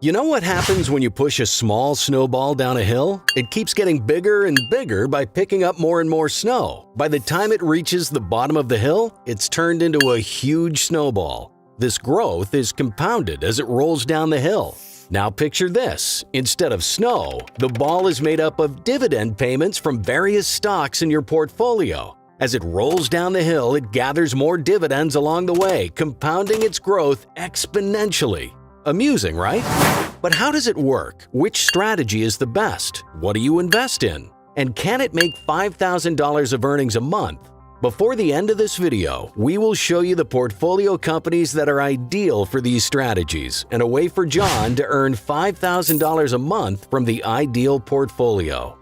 You know what happens when you push a small snowball down a hill? It keeps getting bigger and bigger by picking up more and more snow. By the time it reaches the bottom of the hill, it's turned into a huge snowball. This growth is compounded as it rolls down the hill. Now picture this. Instead of snow, the ball is made up of dividend payments from various stocks in your portfolio. As it rolls down the hill, it gathers more dividends along the way, compounding its growth exponentially. Amusing, right? But how does it work? Which strategy is the best? What do you invest in? And can it make $5,000 of earnings a month? Before the end of this video, we will show you the portfolio companies that are ideal for these strategies and a way for John to earn $5,000 a month from the ideal portfolio.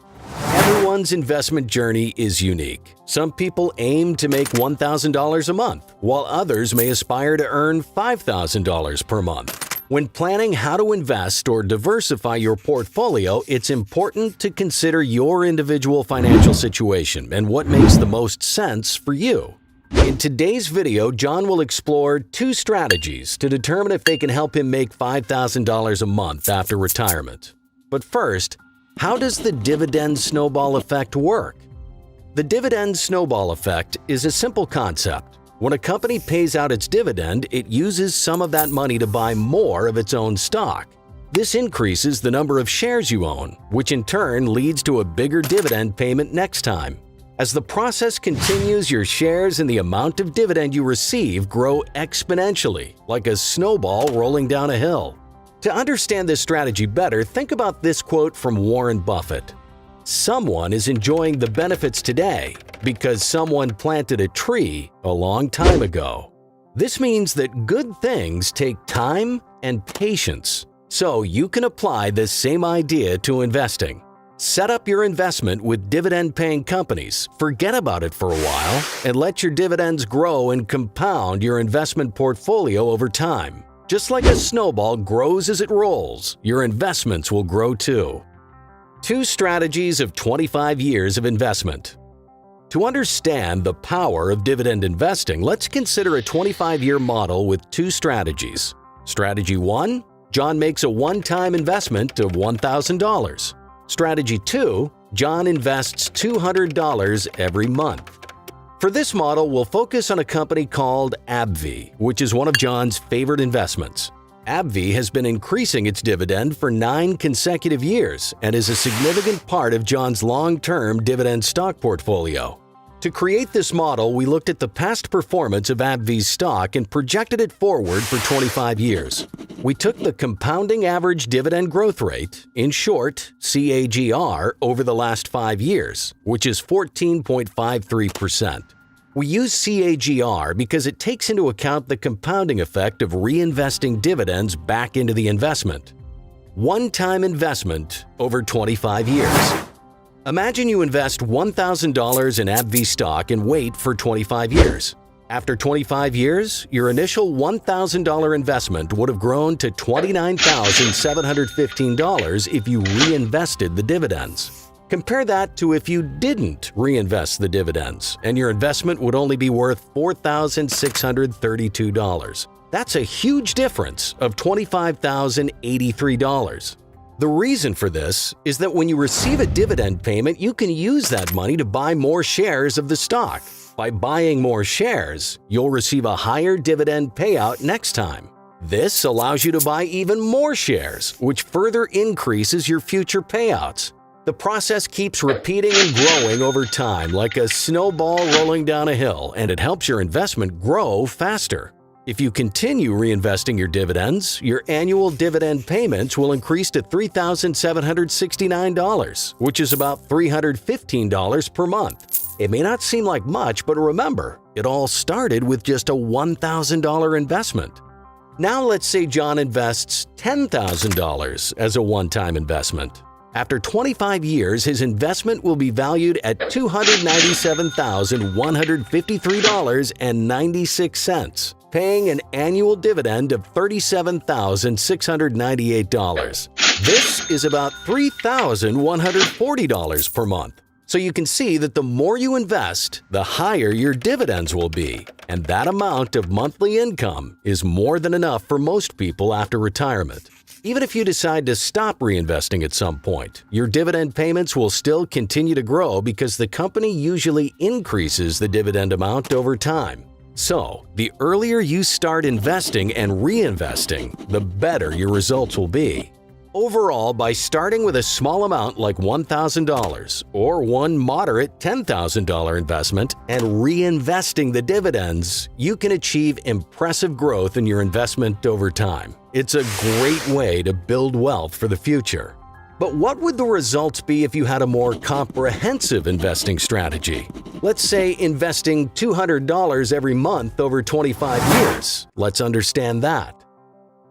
Everyone's investment journey is unique. Some people aim to make $1,000 a month, while others may aspire to earn $5,000 per month. When planning how to invest or diversify your portfolio, it's important to consider your individual financial situation and what makes the most sense for you. In today's video, John will explore 2 strategies to determine if they can help him make $5,000 a month after retirement. But first, how does the dividend snowball effect work? The dividend snowball effect is a simple concept. When a company pays out its dividend, it uses some of that money to buy more of its own stock. This increases the number of shares you own, which in turn leads to a bigger dividend payment next time. As the process continues, your shares and the amount of dividend you receive grow exponentially, like a snowball rolling down a hill. To understand this strategy better, think about this quote from Warren Buffett. "Someone is enjoying the benefits today because someone planted a tree a long time ago." This means that good things take time and patience, so you can apply this same idea to investing. Set up your investment with dividend-paying companies, forget about it for a while, and let your dividends grow and compound your investment portfolio over time. Just like a snowball grows as it rolls, your investments will grow too. 2 strategies of 25 years of investment. To understand the power of dividend investing, let's consider a 25-year model with 2 strategies. Strategy 1, John makes a one-time investment of $1,000. Strategy 2, John invests $200 every month. For this model, we'll focus on a company called AbbVie, which is one of John's favorite investments. AbbVie has been increasing its dividend for 9 consecutive years and is a significant part of John's long-term dividend stock portfolio. To create this model, we looked at the past performance of AbbVie's stock and projected it forward for 25 years. We took the compounding average dividend growth rate, in short, CAGR, over the last 5 years, which is 14.53%. We use CAGR because it takes into account the compounding effect of reinvesting dividends back into the investment. One-time investment over 25 years. Imagine you invest $1,000 in AbbVie stock and wait for 25 years. After 25 years, your initial $1,000 investment would have grown to $29,715 if you reinvested the dividends. Compare that to if you didn't reinvest the dividends, and your investment would only be worth $4,632. That's a huge difference of $25,083. The reason for this is that when you receive a dividend payment, you can use that money to buy more shares of the stock. By buying more shares, you'll receive a higher dividend payout next time. This allows you to buy even more shares, which further increases your future payouts. The process keeps repeating and growing over time like a snowball rolling down a hill, and it helps your investment grow faster. If you continue reinvesting your dividends, your annual dividend payments will increase to $3,769, which is about $315 per month. It may not seem like much, but remember, it all started with just a $1,000 investment. Now let's say John invests $10,000 as a one-time investment. After 25 years, his investment will be valued at $297,153.96, paying an annual dividend of $37,698. This is about $3,140 per month. So you can see that the more you invest, the higher your dividends will be, and that amount of monthly income is more than enough for most people after retirement. Even if you decide to stop reinvesting at some point, your dividend payments will still continue to grow because the company usually increases the dividend amount over time. So, the earlier you start investing and reinvesting, the better your results will be. Overall, by starting with a small amount like $1,000 or one moderate $10,000 investment and reinvesting the dividends, you can achieve impressive growth in your investment over time. It's a great way to build wealth for the future. But what would the results be if you had a more comprehensive investing strategy? Let's say investing $200 every month over 25 years. Let's understand that.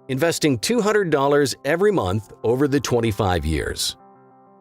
Investing $200 every month over the 25 years.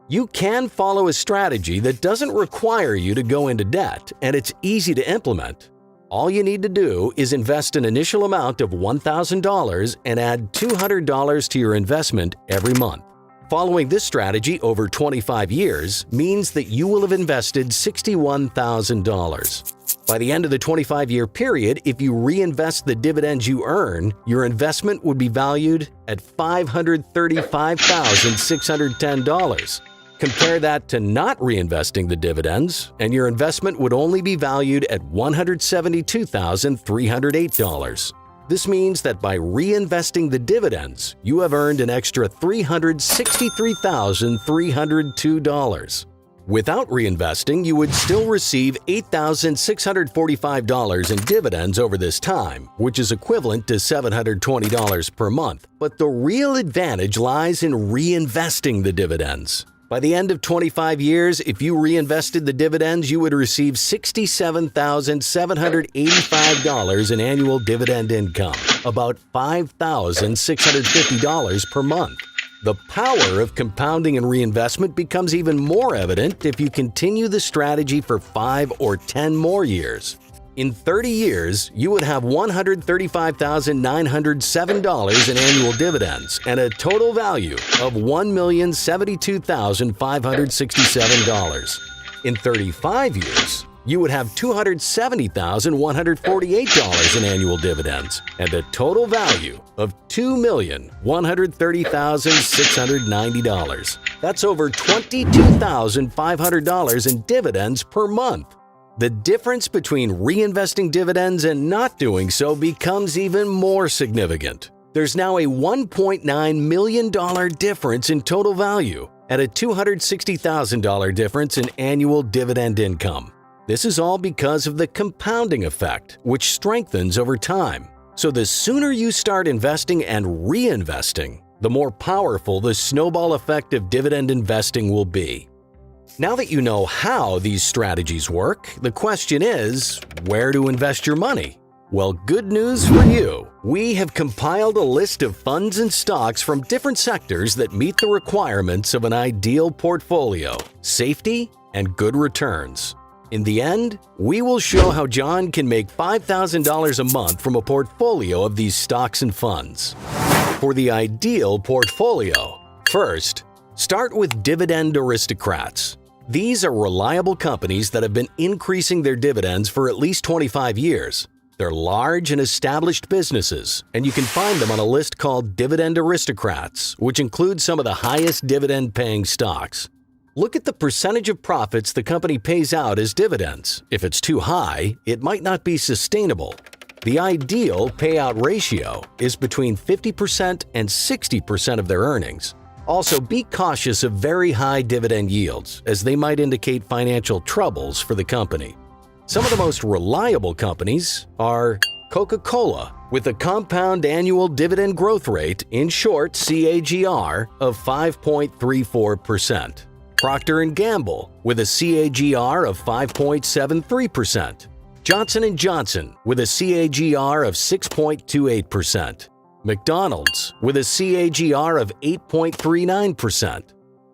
You can follow a strategy that doesn't require you to go into debt, and it's easy to implement. All you need to do is invest an initial amount of $1,000 and add $200 to your investment every month. Following this strategy over 25 years means that you will have invested $61,000. By the end of the 25-year period, if you reinvest the dividends you earn, your investment would be valued at $535,610. Compare that to not reinvesting the dividends, and your investment would only be valued at $172,308. This means that by reinvesting the dividends, you have earned an extra $363,302. Without reinvesting, you would still receive $8,645 in dividends over this time, which is equivalent to $720 per month. But the real advantage lies in reinvesting the dividends. By the end of 25 years, if you reinvested the dividends, you would receive $67,785 in annual dividend income, about $5,650 per month. The power of compounding and reinvestment becomes even more evident if you continue the strategy for 5 or 10 more years. In 30 years, you would have $135,907 in annual dividends and a total value of $1,072,567. In 35 years, you would have $270,148 in annual dividends and a total value of $2,130,690. That's over $22,500 in dividends per month. The difference between reinvesting dividends and not doing so becomes even more significant. There's now a $1.9 million difference in total value and a $260,000 difference in annual dividend income. This is all because of the compounding effect, which strengthens over time. So the sooner you start investing and reinvesting, the more powerful the snowball effect of dividend investing will be. Now that you know how these strategies work, the question is, where to invest your money? Well, good news for you. We have compiled a list of funds and stocks from different sectors that meet the requirements of an ideal portfolio, safety, and good returns. In the end, we will show how John can make $5,000 a month from a portfolio of these stocks and funds. For the ideal portfolio, first, start with Dividend Aristocrats. These are reliable companies that have been increasing their dividends for at least 25 years. They're large and established businesses, and you can find them on a list called Dividend Aristocrats, which includes some of the highest dividend-paying stocks. Look at the percentage of profits the company pays out as dividends. If it's too high, it might not be sustainable. The ideal payout ratio is between 50% and 60% of their earnings. Also, be cautious of very high dividend yields, as they might indicate financial troubles for the company. Some of the most reliable companies are Coca-Cola, with a compound annual dividend growth rate, in short CAGR, of 5.34%. Procter & Gamble, with a CAGR of 5.73%. Johnson & Johnson, with a CAGR of 6.28%. McDonald's, with a CAGR of 8.39%.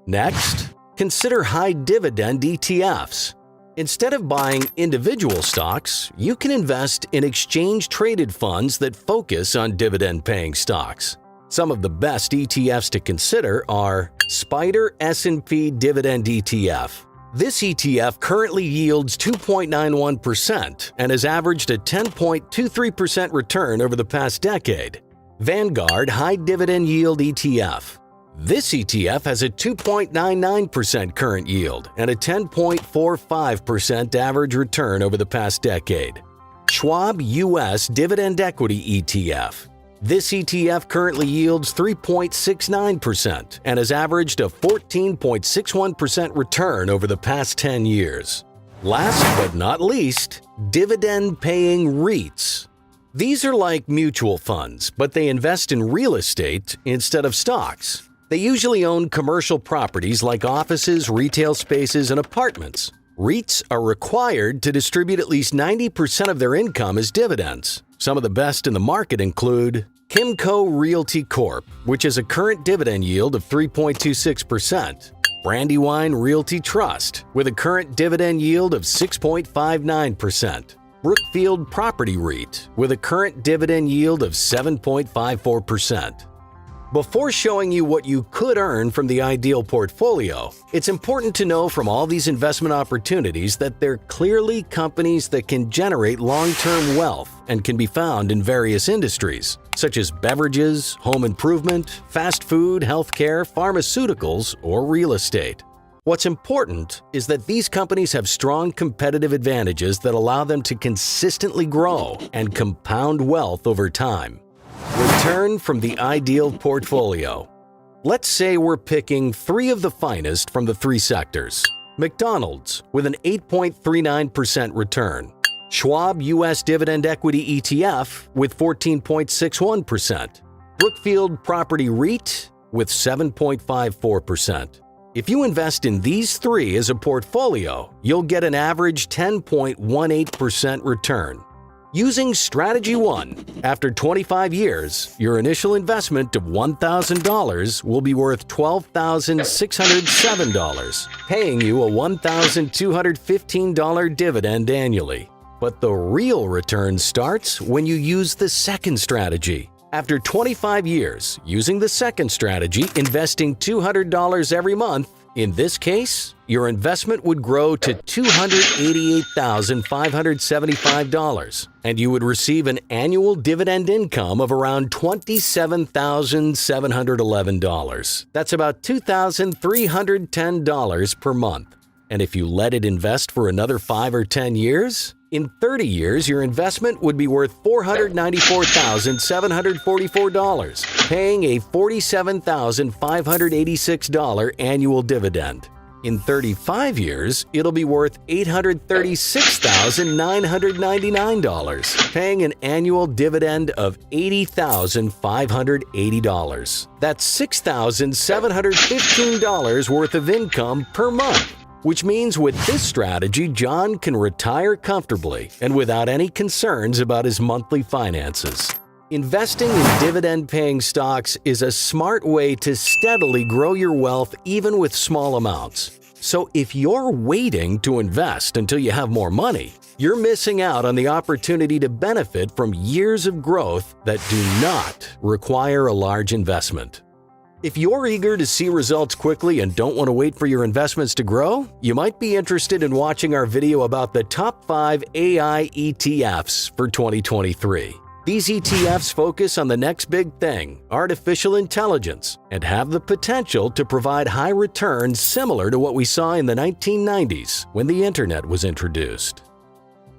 Next, consider high dividend ETFs. Instead of buying individual stocks, you can invest in exchange-traded funds that focus on dividend-paying stocks. Some of the best ETFs to consider are Spider S&P Dividend ETF. This ETF currently yields 2.91% and has averaged a 10.23% return over the past decade. Vanguard High Dividend Yield ETF. This ETF has a 2.99% current yield and a 10.45% average return over the past decade. Schwab US Dividend Equity ETF. This ETF currently yields 3.69% and has averaged a 14.61% return over the past 10 years. Last but not least, dividend-paying REITs. These are like mutual funds, but they invest in real estate instead of stocks. They usually own commercial properties like offices, retail spaces, and apartments. REITs are required to distribute at least 90% of their income as dividends. Some of the best in the market include Kimco Realty Corp., which has a current dividend yield of 3.26%. Brandywine Realty Trust, with a current dividend yield of 6.59%. Brookfield Property REIT, with a current dividend yield of 7.54%. Before showing you what you could earn from the ideal portfolio, it's important to know from all these investment opportunities that they're clearly companies that can generate long-term wealth and can be found in various industries, such as beverages, home improvement, fast food, healthcare, pharmaceuticals, or real estate. What's important is that these companies have strong competitive advantages that allow them to consistently grow and compound wealth over time. Return from the ideal portfolio. Let's say we're picking 3 of the finest from the 3 sectors. McDonald's with an 8.39% return. Schwab US Dividend Equity ETF with 14.61%. Brookfield Property REIT with 7.54%. If you invest in these 3 as a portfolio, you'll get an average 10.18% return. Using Strategy 1, after 25 years, your initial investment of $1,000 will be worth $12,607, paying you a $1,215 dividend annually. But the real return starts when you use the second strategy. After 25 years, using the second strategy, investing $200 every month, in this case, your investment would grow to $288,575, and you would receive an annual dividend income of around $27,711. That's about $2,310 per month. And if you let it invest for another 5 or 10 years, in 30 years, your investment would be worth $494,744, paying a $47,586 annual dividend. In 35 years, it'll be worth $836,999, paying an annual dividend of $80,580. That's $6,715 worth of income per month. Which means with this strategy, John can retire comfortably and without any concerns about his monthly finances. Investing in dividend-paying stocks is a smart way to steadily grow your wealth even with small amounts. So if you're waiting to invest until you have more money, you're missing out on the opportunity to benefit from years of growth that do not require a large investment. If you're eager to see results quickly and don't want to wait for your investments to grow, you might be interested in watching our video about the top 5 AI ETFs for 2023. These ETFs focus on the next big thing, artificial intelligence, and have the potential to provide high returns similar to what we saw in the 1990s when the internet was introduced.